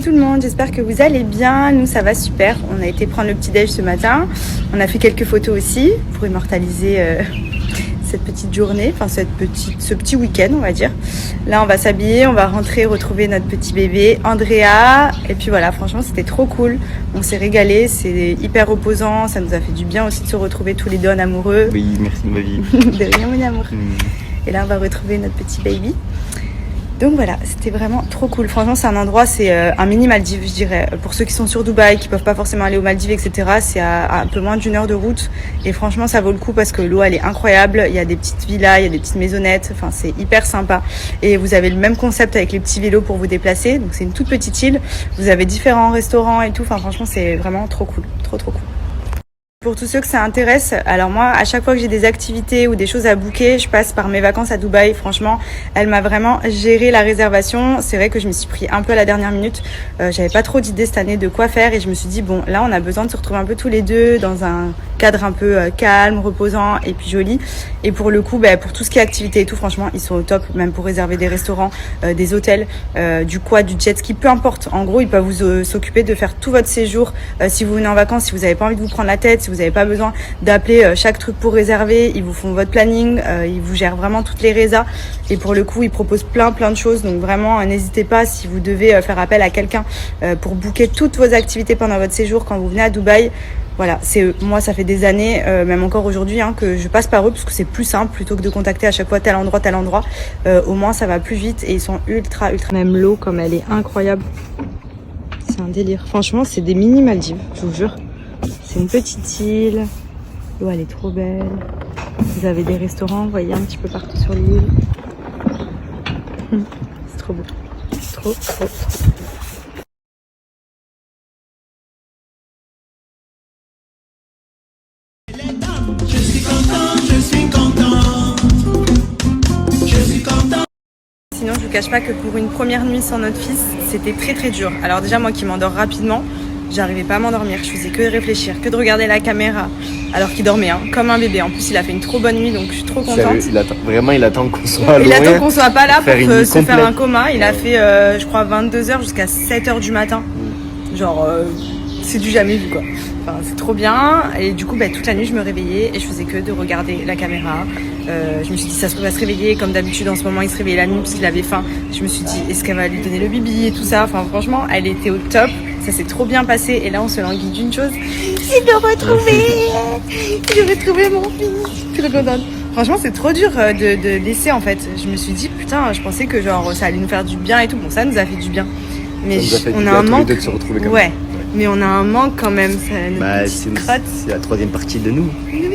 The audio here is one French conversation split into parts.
tout le monde, j'espère que vous allez bien. Nous ça va super, on a été prendre le petit déj ce matin. On a fait quelques photos aussi pour immortaliser cette petite journée, enfin ce petit week-end on va dire. Là on va s'habiller, on va rentrer retrouver notre petit bébé Andrea. Et puis voilà, franchement c'était trop cool. On s'est régalé, c'est hyper reposant, ça nous a fait du bien aussi de se retrouver tous les deux en amoureux. Oui, merci ma vie. De rien mon amour. Et là on va retrouver notre petit baby. Donc voilà, c'était vraiment trop cool. Franchement, c'est un endroit, c'est un mini Maldives, je dirais. Pour ceux qui sont sur Dubaï, qui peuvent pas forcément aller aux Maldives, etc., c'est à un peu moins d'1 heure de route. Et franchement, ça vaut le coup parce que l'eau, elle est incroyable. Il y a des petites villas, il y a des petites maisonnettes. Enfin, c'est hyper sympa. Et vous avez le même concept avec les petits vélos pour vous déplacer. Donc, c'est une toute petite île. Vous avez différents restaurants et tout. Enfin, franchement, c'est vraiment trop cool. Trop cool. Pour tous ceux que ça intéresse, alors moi, à chaque fois que j'ai des activités ou des choses à booker, je passe par mes vacances à Dubaï. Franchement, elle m'a vraiment géré la réservation. C'est vrai que je me suis pris un peu à la dernière minute. J'avais pas trop d'idées cette année de quoi faire et je me suis dit, bon, là, on a besoin de se retrouver un peu tous les deux dans un cadre un peu calme, reposant et puis joli. Et pour le coup, pour tout ce qui est activité et tout, franchement, ils sont au top, même pour réserver des restaurants, des hôtels, du quad, du jet ski, peu importe. En gros, ils peuvent vous s'occuper de faire tout votre séjour. Si vous venez en vacances, si vous n'avez pas envie de vous prendre la tête, si vous n'avez pas besoin d'appeler chaque truc pour réserver, ils vous font votre planning, ils vous gèrent vraiment toutes les résas. Et pour le coup, ils proposent plein de choses. Donc vraiment, n'hésitez pas si vous devez faire appel à quelqu'un pour booker toutes vos activités pendant votre séjour quand vous venez à Dubaï. Voilà, moi ça fait des années, même encore aujourd'hui, que je passe par eux parce que c'est plus simple plutôt que de contacter à chaque fois tel endroit. Au moins ça va plus vite et ils sont ultra. Même l'eau comme elle est incroyable, c'est un délire. Franchement, c'est des mini Maldives, je vous jure. C'est une petite île, l'eau elle est trop belle. Vous avez des restaurants, vous voyez, un petit peu partout sur l'île. C'est trop beau, trop. Sinon, je vous cache pas que pour une première nuit sans notre fils, c'était très dur. Alors déjà, moi qui m'endors rapidement, j'arrivais pas à m'endormir. Je faisais que de réfléchir, que de regarder la caméra, alors qu'il dormait, comme un bébé. En plus, il a fait une trop bonne nuit, donc je suis trop contente. Il attend qu'on soit loin. Il attend qu'on soit pas là pour se faire un coma. Il a fait, je crois, 22h jusqu'à 7h du matin. Genre, c'est du jamais vu, quoi. Enfin, c'est trop bien. Et du coup, toute la nuit, je me réveillais et je faisais que de regarder la caméra. Je me suis dit, ça se trouve, il va se réveiller. Comme d'habitude, en ce moment, il se réveillait la nuit parce qu'il avait faim. Je me suis dit, est-ce qu'elle va lui donner le bibi et tout ça. Enfin, franchement, elle était au top. Ça s'est trop bien passé. Et là, on se languit d'une chose. C'est de retrouver. J'ai retrouvé mon fils. Je suis trop contente. Franchement, c'est trop dur de laisser, en fait. Je me suis dit, putain, je pensais que genre ça allait nous faire du bien et tout. Bon, ça nous a fait du bien. Mais on a un manque. De se retrouver comme ouais. Mais on a un manque quand même, c'est la troisième partie de nous. Oui.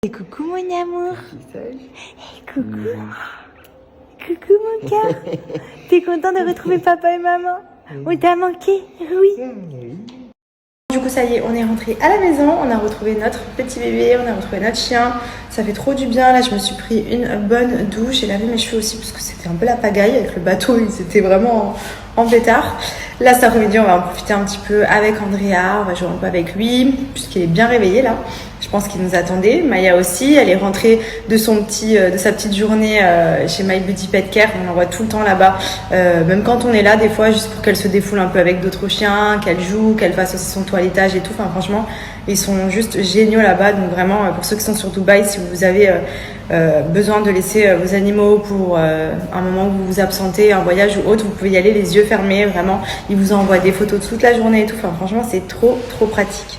Et coucou mon amour. Hey, coucou. Coucou mon cœur. T'es content de retrouver papa et maman? On t'a manqué? Oui. Du coup ça y est, on est rentré à la maison, on a retrouvé notre petit bébé, on a retrouvé notre chien. Ça fait trop du bien, là je me suis pris une bonne douche, j'ai lavé mes cheveux aussi parce que c'était un peu la pagaille avec le bateau, ils étaient vraiment en pétard. Là cet après-midi on va en profiter un petit peu avec Andrea, on va jouer un peu avec lui puisqu'il est bien réveillé là. Je pense qu'il nous attendait. Maya aussi, elle est rentrée de sa petite journée chez My Buddy Pet Care. On l'envoie tout le temps là-bas, même quand on est là, des fois, juste pour qu'elle se défoule un peu avec d'autres chiens, qu'elle joue, qu'elle fasse aussi son toilettage et tout. Enfin, franchement, ils sont juste géniaux là-bas. Donc vraiment, pour ceux qui sont sur Dubaï, si vous avez besoin de laisser vos animaux pour un moment où vous vous absentez, un voyage ou autre, vous pouvez y aller les yeux fermés. Vraiment, ils vous envoient des photos toute la journée et tout. Enfin, franchement, c'est trop pratique.